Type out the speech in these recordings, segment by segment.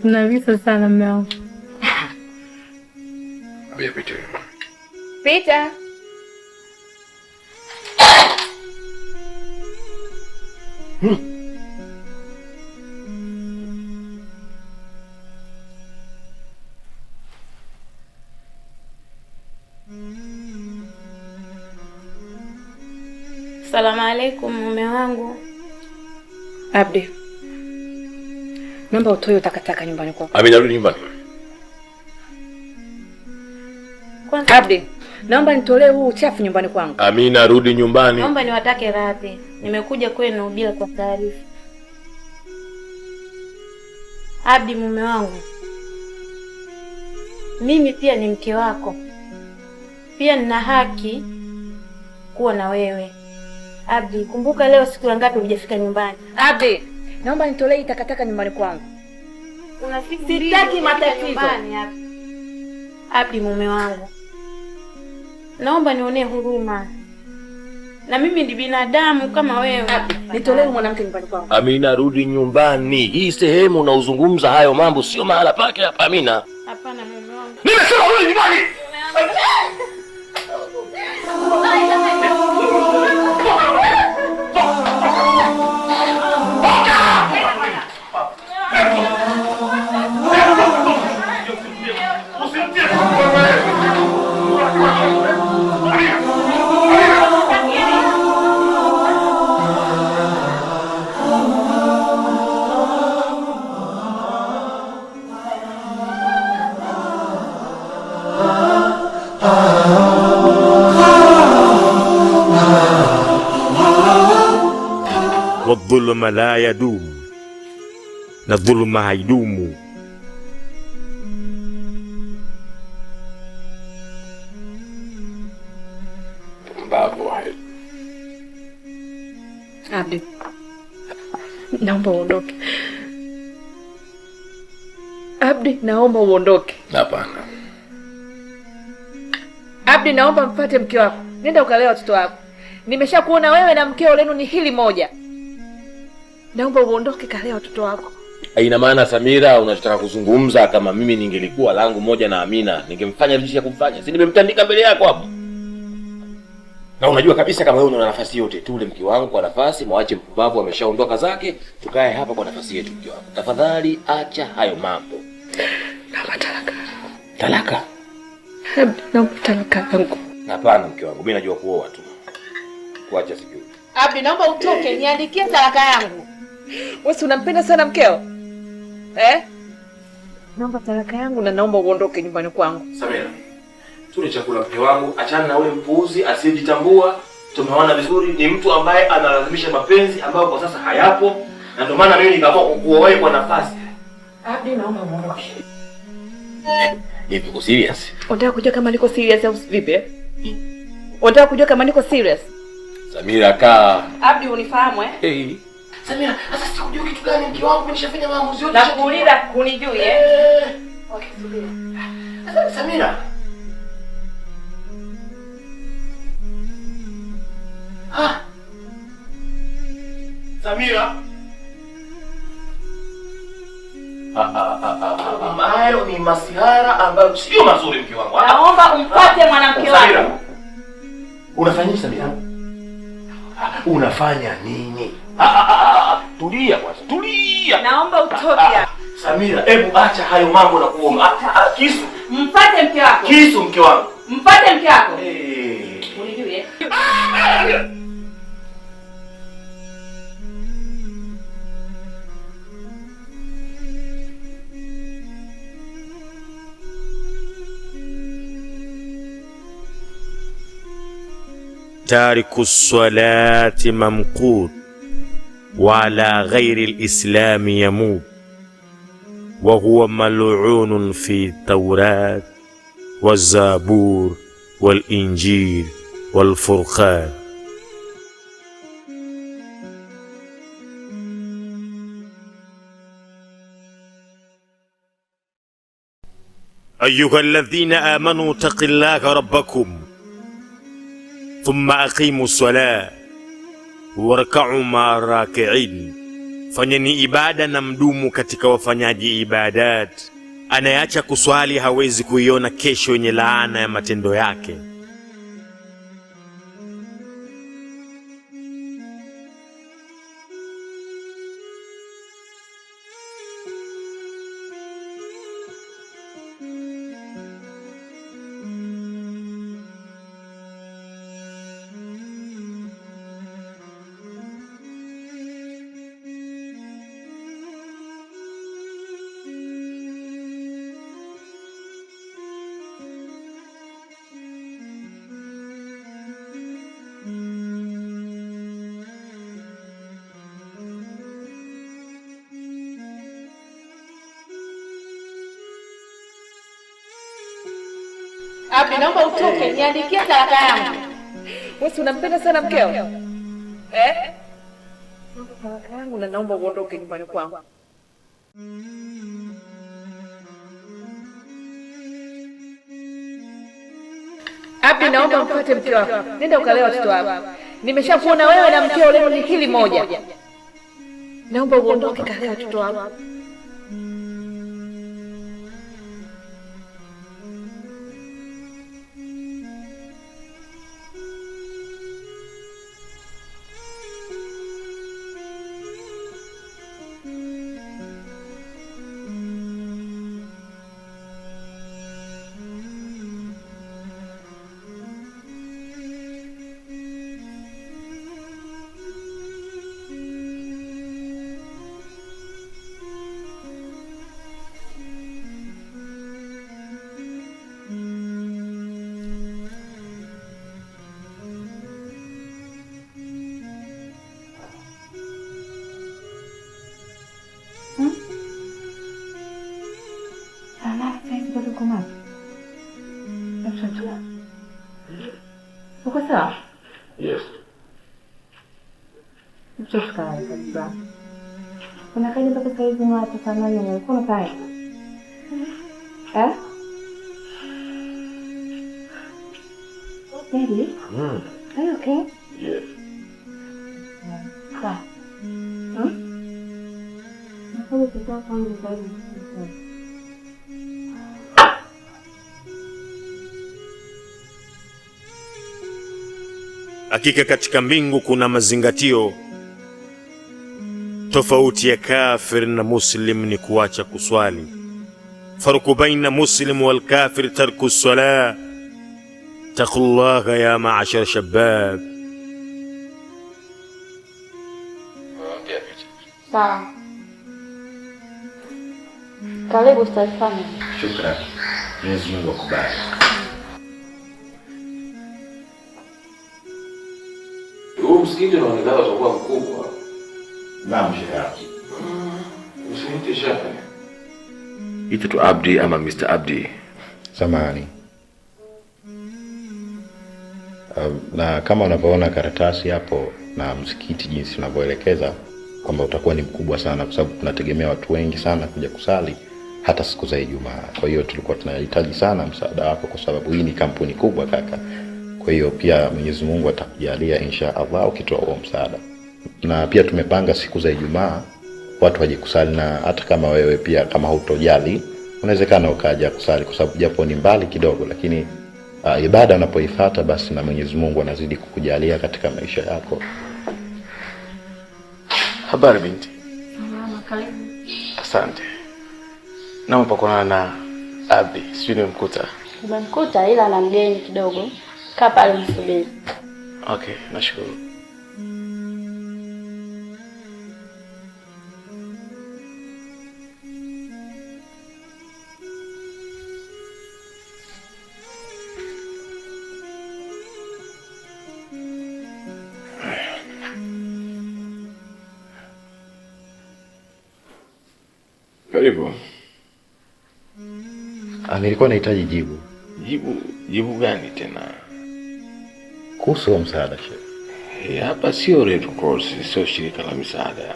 Navisa sana mume wangu. Pita. Salamu alaikum mume wangu. Abdi, naomba utoe takataka nyumbani kwako. Amina, rudi nyumbani. Abdi, naomba nitolee huu uchafu nyumbani kwangu. Amina, rudi nyumbani. Naomba niwatake radhi. Nimekuja kwenu bila kwa taarifa. Abdi mume wangu, mimi pia ni mke wako. Pia nina haki kuwa na wewe. Abdi, kumbuka leo siku ngapi hujafika nyumbani? Abdi, naomba nitolee takataka nyumbani kwangu. Sitaki matatizo. Abdi mume wangu, naomba nionee huruma. Na mimi ni binadamu kama wewe. Abdi, nitolee mwanamke nyumbani kwangu. Amina, rudi nyumbani. Hii sehemu unaozungumza hayo mambo sio mahala pake hapa Amina. Hapana mume wangu. Nimesema rudi nyumbani. والظلم لا يدوم na dhuluma haidumu. Mbavu hai. Abdi, naomba uondoke. Abdi, naomba uondoke. Hapana. Abdi, naomba mfuate mke wako. Nenda ukalea watoto wako. Nimeshakuona wewe na mkeo lenu ni hili moja. Naomba uondoke kalea watoto wako. Haina maana Samira unataka kuzungumza kama mimi ningelikuwa langu moja na Amina, ningemfanya jinsi ya kumfanya. Si nimemtandika mbele yako hapo. Na unajua kabisa kama wewe una nafasi yote tu ule mke wangu kwa nafasi, mwache mpumbavu ameshaondoka zake, tukae hapa kwa nafasi yetu mke wangu. Tafadhali acha hayo mambo. Naomba talaka. Talaka? Naomba talaka yangu. Hapana mke wangu, mimi najua kuoa tu. Kuacha sijui. Abdi, naomba utoke, niandikie talaka yangu. Wewe unampenda sana mkeo? Naomba talaka yangu na naomba uondoke nyumbani kwangu. Samira, tule chakula mke wangu, achana na ule mpuuzi asiyejitambua. Tumeona vizuri ni mtu ambaye analazimisha mapenzi ambayo kwa sasa hayapo, na ndio maana mimi nikaamua kukuoa wewe kwa nafasi. Abdi, naomba uondoke. Hivi uko serious? Unataka kujua kama niko serious au vipi? Unataka kujua kama niko serious? Samira kaa. Abdi, unifahamu Hey. Samira, sasa sikujua kitu gani mke wangu, nishafanya maamuzi yote. Nakuuliza kunijui Okay, subiri. Sasa Samira. Samira. Hayo ni masihara ambayo sio mazuri mke wangu. Naomba umpate mwanamke wako. Unafanya nini Samira? Unafanya nini? Tulia kwanza. Tulia. Naomba utoke. Samira, hebu acha hayo mambo na kuomba. Kisu. Mpate mke wako. Kisu mke wangu. Mpate mke wako. Unijue? تارك الصلاة ممقوت وعلى غير الإسلام يموت وهو ملعون في التوراة والزبور والإنجيل والفرقان. أيها الذين آمنوا اتقوا الله ربكم ثم أقيموا الصلاة واركعوا مع الراكعين Fanyeni ibada na mdumu katika wafanyaji ibadat. Anayeacha kuswali hawezi kuiona kesho yenye laana ya matendo yake. Abi, naomba utoke, niandikie talaka yangu. Wewe unampenda sana mkeo? Talaka yangu na naomba uondoke nyumbani kwangu. Abi, naomba mpate mke wako. Nenda ukalea watoto wako. Nimeshakuona wewe na mkeo leo ni hili moja. Naomba uondoke kalea watoto wako. Uko sawa? Yes. Mchoka kabisa. Kuna kaja mpaka sasa hivi mwa tatamani na uko na kae. Baby? Are you okay? Yes. Sawa. Naomba kutoka kwangu zaidi. Hakika katika mbingu kuna mazingatio. Tofauti ya kafir na muslim ni kuacha kuswali. Farqu baina muslim wal kafir tarku as-salah. Taqullaha ya ma'ashar shabab. Sawa. Karibu Ustadh Fahmi. Shukrani. Mwenyezi Mungu akubariki. Msikiti unaonekana utakuwa mkubwa. Naam, shehe. Usiite shehe. Ita tu Abdi ama Mr. Abdi. Samahani. Na kama unavyoona karatasi hapo na msikiti jinsi unavyoelekeza kwamba utakuwa ni mkubwa sana, kwa sababu tunategemea watu wengi sana kuja kusali hata siku za Ijumaa. Kwa hiyo tulikuwa tunahitaji sana msaada wako, kwa sababu hii ni kampuni kubwa kaka. Kwa hiyo pia Mwenyezi Mungu atakujalia insha Allah ukitoa huo msaada. Na pia tumepanga siku za Ijumaa watu waje kusali, na hata kama wewe pia kama hutojali unawezekana ukaja kusali, kwa sababu japo ni mbali kidogo, lakini ibada unapoifuata basi na Mwenyezi Mungu anazidi kukujalia katika maisha yako. Habari binti. Mama, karibu. Asante. Naomba kuonana na Abdi, sio nimkuta. Umemkuta ila ana mgeni kidogo. Kaa pale msubiri. Okay, nashukuru. Karibu. Nilikuwa nahitaji jibu. Jibu gani tena? Kuhusu msaada shehe. Hapa sio Red Cross, sio shirika la misaada.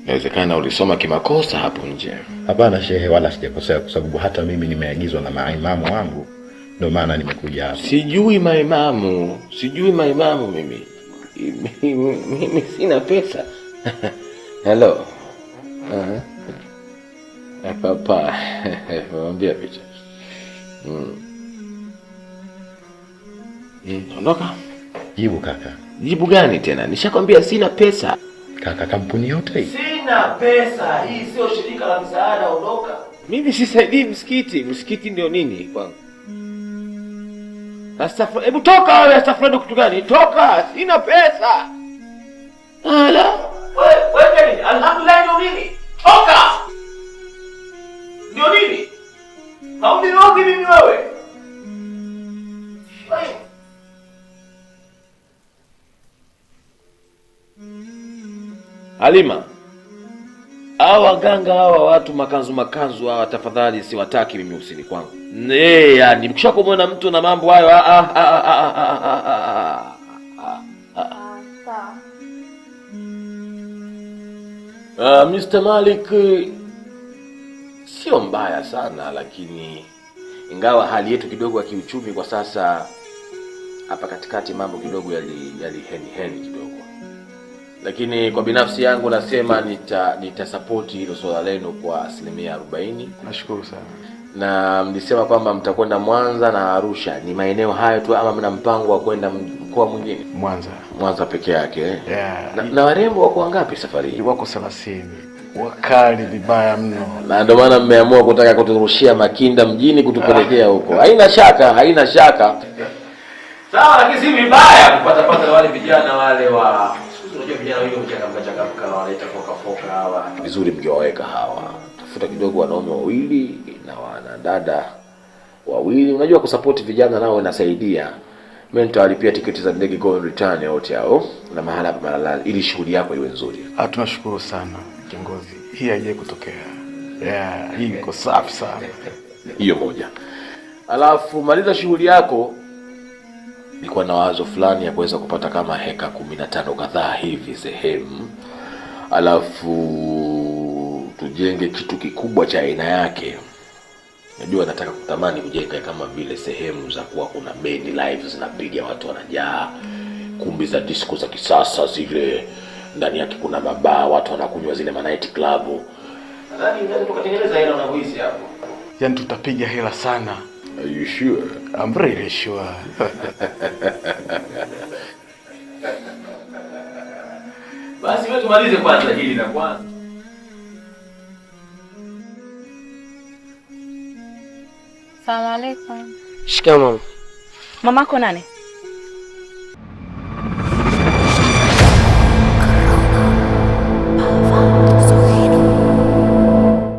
Inawezekana ulisoma kimakosa hapo nje. Hapana shehe, wala sijakosea, kwa sababu hata mimi nimeagizwa na maimamu wangu, ndio maana nimekuja hapa. Sijui maimamu mimi. Mimi sina pesa. Hello. Papa. Mwambie picha. Ondoka. Jibu kaka. Jibu gani tena? Nishakwambia sina pesa. Kaka, kampuni yote hii. Sina pesa. Hii sio shirika la msaada, ondoka. Mimi sisaidii msikiti. Msikiti ndio nini kwangu? Astaghfirullah. Hebu toka wewe, astaghfirullah kitu gani? Toka. Sina pesa. Ala. Wewe nini? Alhamdulillah ndio nini? Toka. Ndio nini? Haunirogi mimi wewe. Halima, hawa waganga hawa watu makanzu hawa, tafadhali siwataki mimi usini kwangu. Yani mkishakumwona mtu na mambo hayo Mr. Malik sio mbaya sana, lakini ingawa hali yetu kidogo ya kiuchumi kwa sasa hapa katikati mambo kidogo yali heni kidogo. Lakini kwa binafsi yangu nasema nitasupport hilo swala lenu kwa 40%. Nashukuru sana. Na mlisema kwamba mtakwenda Mwanza na Arusha. Ni maeneo hayo tu ama mna mpango wa kwenda mkoa mwingine? Mwanza peke yake. Yeah. Na warembo wako wangapi safari hii? Wako 30. Wakali vibaya mno. Na ndio maana mmeamua kutaka kuturushia makinda mjini kutupelekea huko. Haina shaka. Sawa, lakini si vibaya kupata wale vijana wale wa unajua vijana wengi mchanga wanaleta foka hawa. Vizuri mkiwaweka hawa. Tafuta kidogo wanaume wawili na wanadada wawili. Unajua kusupport vijana nao inasaidia. Mimi nitawalipia tiketi za ndege go and return yote hao na mahala pa malala ili shughuli yako iwe nzuri. Tunashukuru sana kiongozi. Hii haije kutokea. Yeah, hii iko safi sana. Hiyo moja. Alafu maliza shughuli yako. Nilikuwa na wazo fulani ya kuweza kupata kama heka 15 kadhaa hivi sehemu. Alafu tujenge kitu kikubwa cha aina yake. Najua nataka kutamani kujenga kama vile sehemu za kuwa kuna band live zinapiga watu wanajaa, kumbi za disco za kisasa zile, ndani yake kuna mabaa watu wanakunywa zile night club. Nadhani unaweza tukatengeneza hela unavyohisi hapo. Yaani tutapiga hela sana. Are you sure? I'm really sure. Basi wewe tumalize kwanza hili na kwanza. Salamu alaykum. Shikamoo mama. Mamako nani?